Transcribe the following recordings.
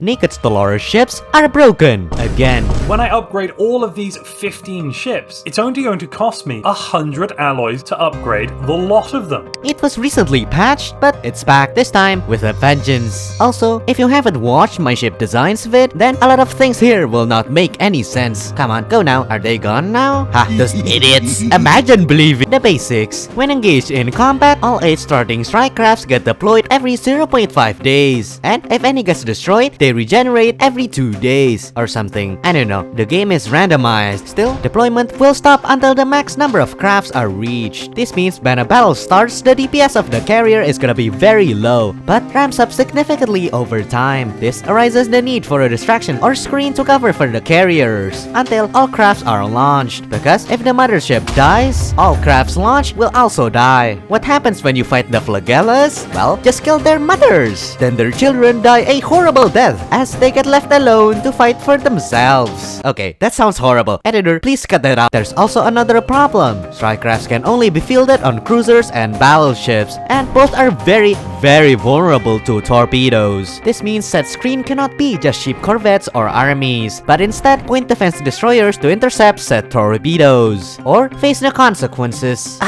Naked Stellaris ships are broken again. When I upgrade all of these 15 ships, it's only going to cost me 100 alloys to upgrade the lot of them. It was recently patched, but it's back this time with a vengeance. Also, if you haven't watched my ship designs vid, then a lot of things here will not make any sense. Come on, go now. Are they gone now? Ha, those idiots. Imagine believing the basics. When engaged in combat, all 8 starting strike crafts get deployed every 0.5 days. And if any gets destroyed, they regenerate every 2 days or something. I don't know. The game is randomized. Still, deployment will stop until the max number of crafts are reached. This means when a battle starts, the DPS of the carrier is gonna be very low, but ramps up significantly over time. This arises the need for a distraction or screen to cover for the carriers until all crafts are launched. Because if the mothership dies, all crafts launched will also die. What happens when you fight the Flagellas? Well, just kill their mothers. Then their children die a horrible death as they get left alone to fight for themselves. Okay, that sounds horrible. Editor, please cut that out. There's also another problem. Strike crafts can only be fielded on cruisers and battleships, and both are very vulnerable to torpedoes. This means that screen cannot be just cheap corvettes or armies, but instead point defense destroyers to intercept said torpedoes or face the consequences.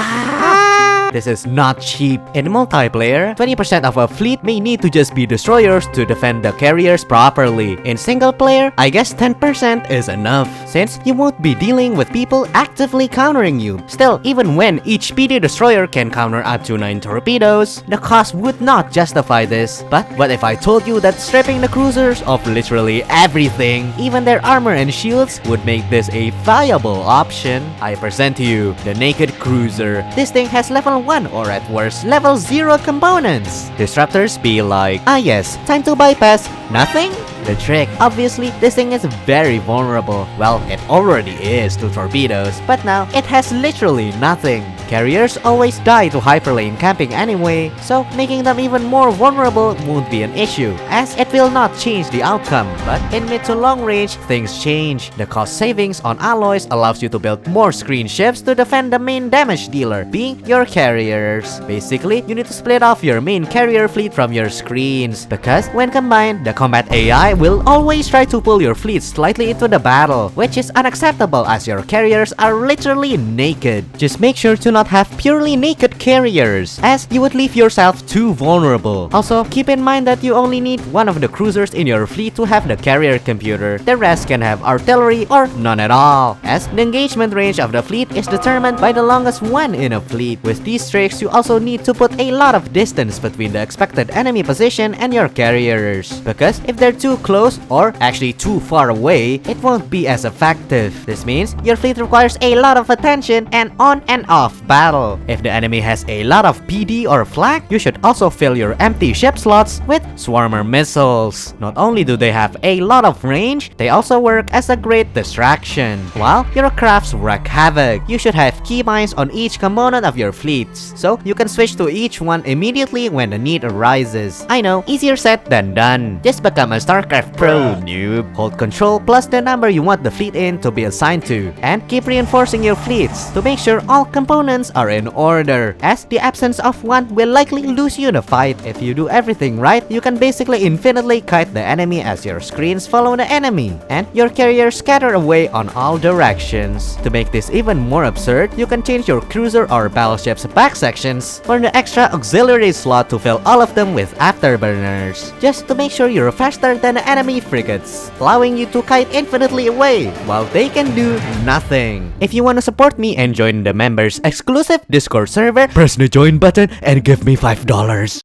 This is not cheap. In multiplayer, 20% of a fleet may need to just be destroyers to defend the carriers properly. In single player, I guess 10% is enough, since you won't be dealing with people actively countering you. Still, even when each PD destroyer can counter up to 9 torpedoes, the cost would not justify this. But what if I told you that stripping the cruisers of literally everything, even their armor and shields, would make this a viable option? I present to you the Naked Cruiser. This thing has level 1 or at worst level 0 components. Disruptors be like, ah yes, time to bypass nothing? The trick, obviously, this thing is very vulnerable. Well, it already is to torpedoes, but now it has literally nothing. Carriers always die to hyperlane camping anyway, so making them even more vulnerable won't be an issue, as it will not change the outcome. But in mid to long range, things change. The cost savings on alloys allows you to build more screen ships to defend the main damage dealer, being your carriers. Basically, you need to split off your main carrier fleet from your screens, because when combined, the combat AI will always try to pull your fleet slightly into the battle, which is unacceptable as your carriers are literally naked. Just make sure to not have purely naked carriers, as you would leave yourself too vulnerable. Also, keep in mind that you only need one of the cruisers in your fleet to have the carrier computer. The rest can have artillery or none at all, as the engagement range of the fleet is determined by the longest one in a fleet. With these tricks, you also need to put a lot of distance between the expected enemy position and your carriers, because if they're too close or actually too far away, it won't be as effective. This means your fleet requires a lot of attention and on and off battle. If the enemy has a lot of PD or flak, you should also fill your empty ship slots with swarmer missiles. Not only do they have a lot of range, they also work as a great distraction. While your crafts wreak havoc, you should have keybinds on each component of your fleets, so you can switch to each one immediately when the need arises. I know, easier said than done. Just become a StarCraft Pro, noob. Hold control plus the number you want the fleet in to be assigned to, and keep reinforcing your fleets to make sure all components are in order, as the absence of one will likely lose you the fight. If you do everything right, you can basically infinitely kite the enemy as your screens follow the enemy, and your carriers scatter away on all directions. To make this even more absurd, you can change your cruiser or battleship's back sections for the extra auxiliary slot to fill all of them with afterburners, just to make sure you're faster than the enemy frigates, allowing you to kite infinitely away while they can do nothing. If you want to support me and join the members exclusive Discord server, press the join button and give me $5.